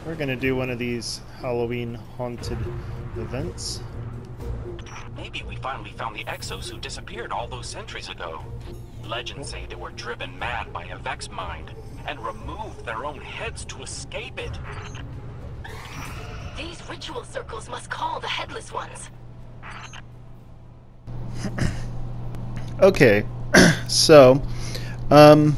We're gonna do one of these Halloween haunted events. Maybe we finally found the Exos who disappeared all those centuries ago. Legends say they were driven mad by a Vex mind and removed their own heads to escape it. These ritual circles must call the Headless Ones. Okay, so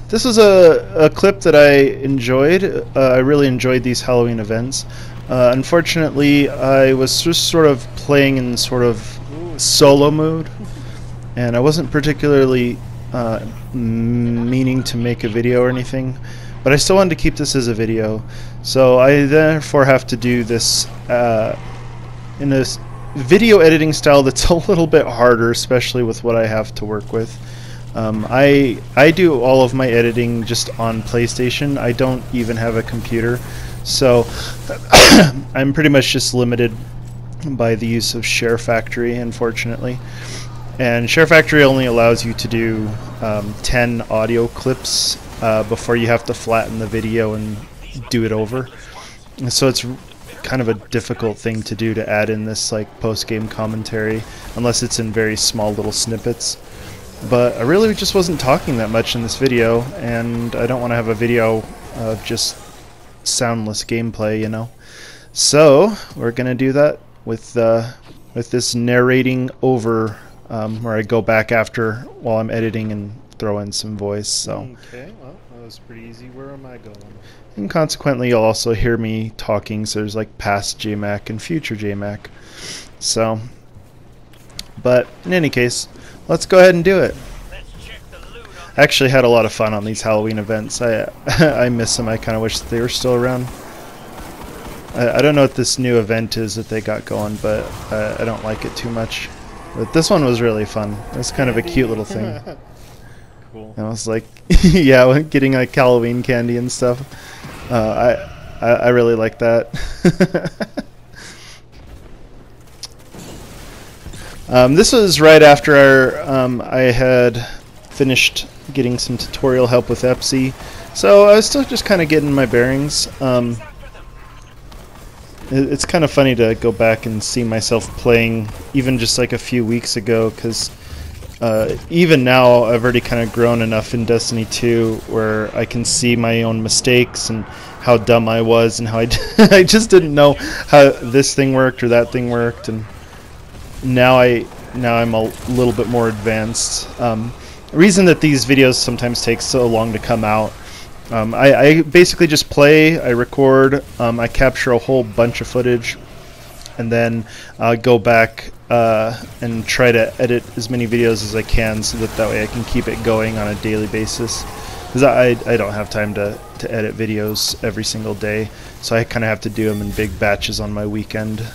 this was a clip that I enjoyed. I really enjoyed these Halloween events. Unfortunately, I was just sort of playing in sort of solo mode, and I wasn't particularly meaning to make a video or anything, but I still wanted to keep this as a video, so I therefore have to do this in this video editing style that's a little bit harder, especially with what I have to work with. I do all of my editing just on PlayStation. I don't even have a computer, so I'm pretty much just limited by the use of Share Factory, unfortunately. And Share Factory only allows you to do 10 audio clips before you have to flatten the video and do it over. And so it's kind of a difficult thing to do, to add in this like post-game commentary, unless it's in very small little snippets. But I really just wasn't talking that much in this video, and I don't want to have a video of just soundless gameplay, you know. So we're gonna do that with this narrating over, where I go back after while I'm editing and throw in some voice. So okay, well, that was pretty easy. Where am I going? And consequently, you'll also hear me talking. So there's like past JMac and future JMac. So, but in any case, let's go ahead and do it. I actually had a lot of fun on these Halloween events. I miss them. I kind of wish that they were still around. I don't know what this new event is that they got going, but I don't like it too much. But this one was really fun. It was kind of a cute little thing. Cool. And I was like, yeah, getting like Halloween candy and stuff. I really like that. This was right after I had finished getting some tutorial help with EPSI, so I was still just kind of getting my bearings. It's kind of funny to go back and see myself playing even just like a few weeks ago, because even now I've already kind of grown enough in Destiny 2 where I can see my own mistakes and how dumb I was and how I just didn't know how this thing worked or that thing worked, and now I'm a little bit more advanced. The reason that these videos sometimes take so long to come out, I basically just play, I record, I capture a whole bunch of footage, and then go back and try to edit as many videos as I can, so that way I can keep it going on a daily basis. Because I don't have time to edit videos every single day, so I kind of have to do them in big batches on my weekend.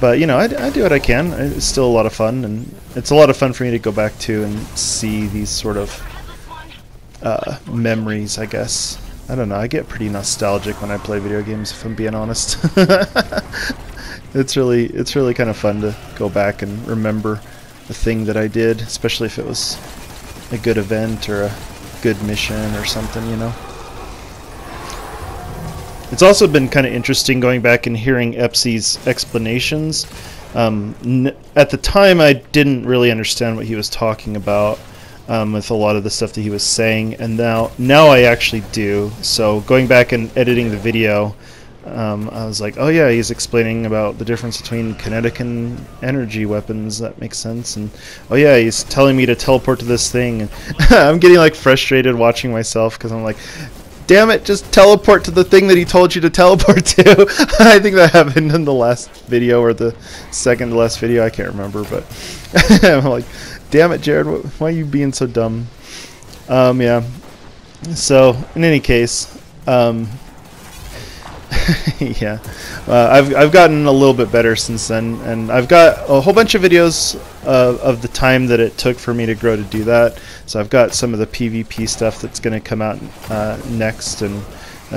But you know, I do what I can. It's still a lot of fun, and it's a lot of fun for me to go back to and see these sort of memories, I guess. I don't know, I get pretty nostalgic when I play video games, if I'm being honest. It's really kind of fun to go back and remember the thing that I did, especially if it was a good event or a good mission or something, you know. It's also been kind of interesting going back and hearing EPSI's explanations. At the time, I didn't really understand what he was talking about with a lot of the stuff that he was saying, and now I actually do. So going back and editing the video, I was like, oh yeah, he's explaining about the difference between kinetic and energy weapons. That makes sense. And oh yeah, he's telling me to teleport to this thing. And I'm getting like frustrated watching myself, because I'm like, damn it, just teleport to the thing that he told you to teleport to. I think that happened in the last video, or the second to last video, I can't remember, but I'm like, damn it, Jared, why are you being so dumb? Yeah. So, in any case, yeah, I've gotten a little bit better since then, and I've got a whole bunch of videos of the time that it took for me to grow to do that. So I've got some of the PvP stuff that's going to come out next, and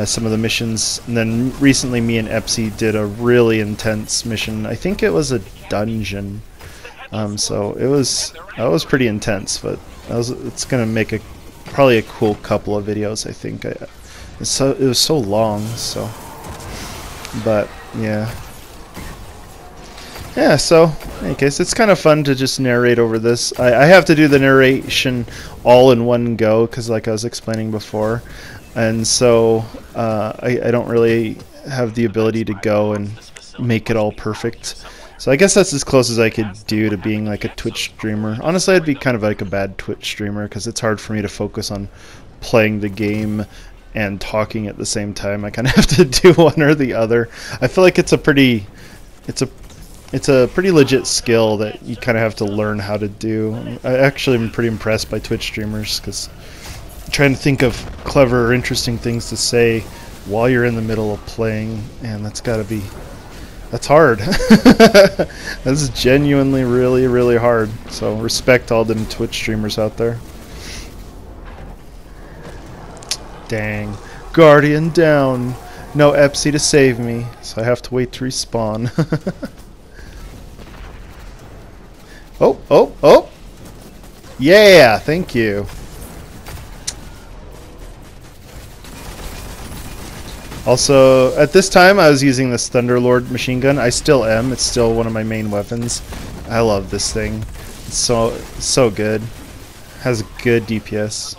some of the missions. And then recently, me and EPSI did a really intense mission. I think it was a dungeon. So that was pretty intense, but it's going to make probably a cool couple of videos, I think. it was so long. So, but yeah. Yeah, so, in any case, it's kind of fun to just narrate over this. I have to do the narration all in one go, because like I was explaining before, and so I don't really have the ability to go and make it all perfect. So I guess that's as close as I could do to being like a Twitch streamer. Honestly, I'd be kind of like a bad Twitch streamer, because it's hard for me to focus on playing the game and talking at the same time. I kind of have to do one or the other. I feel like it's a pretty legit skill that you kind of have to learn how to do. I actually am pretty impressed by Twitch streamers, because I'm trying to think of clever or interesting things to say while you're in the middle of playing, and that's hard. That's genuinely really, really hard. So respect all them Twitch streamers out there. Dang. Guardian down. No Epsy to save me, so I have to wait to respawn. Oh! Yeah, thank you. Also, at this time I was using this Thunderlord machine gun. I still am. It's still one of my main weapons. I love this thing. It's so good. Has good DPS.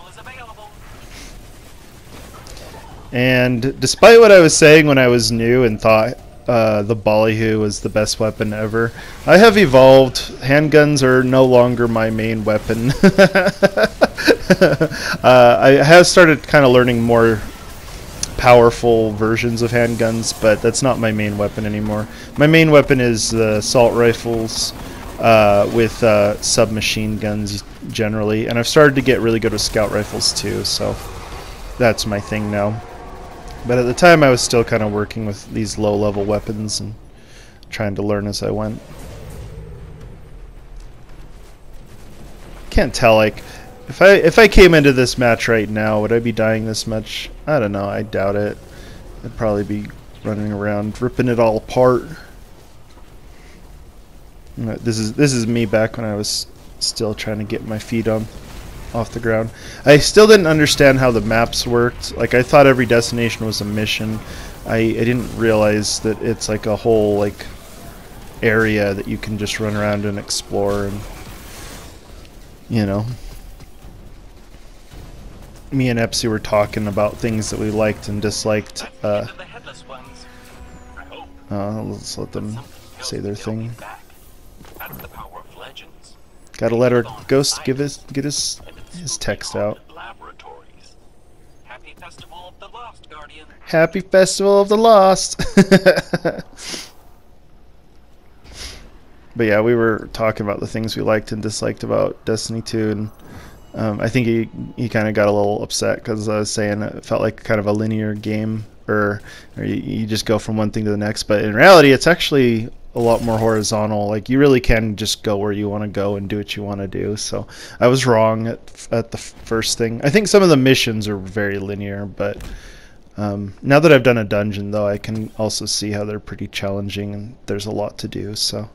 And despite what I was saying when I was new and thought the Ballyhoo was the best weapon ever, I have evolved. Handguns are no longer my main weapon. I have started kind of learning more powerful versions of handguns, but that's not my main weapon anymore. My main weapon is the assault rifles with submachine guns generally, and I've started to get really good with scout rifles too, so that's my thing now. But at the time I was still kind of working with these low-level weapons and trying to learn as I went. Can't tell, like, if I came into this match right now, would I be dying this much? I don't know, I doubt it. I'd probably be running around ripping it all apart. This is me back when I was still trying to get my feet off the ground. I still didn't understand how the maps worked. Like, I thought every destination was a mission. I didn't realize that it's like a whole like area that you can just run around and explore, and you know, me and Epsy were talking about things that we liked and disliked. Let's let them say their thing. Gotta let our ghost get his text out. Happy Festival of the Lost, Guardian. Happy Festival of the Lost. But yeah, we were talking about the things we liked and disliked about Destiny 2, and I think he kind of got a little upset because I was saying it felt like kind of a linear game, or you just go from one thing to the next. But in reality, it's actually a lot more horizontal. Like, you really can just go where you want to go and do what you want to do. So I was wrong at the first thing. I think some of the missions are very linear, but now that I've done a dungeon, though, I can also see how they're pretty challenging and there's a lot to do. So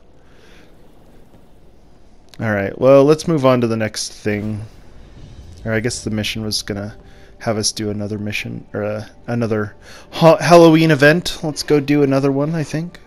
alright, well, let's move on to the next thing. Or I guess the mission was gonna have us do another mission, or another Halloween event. Let's go do another one, I think.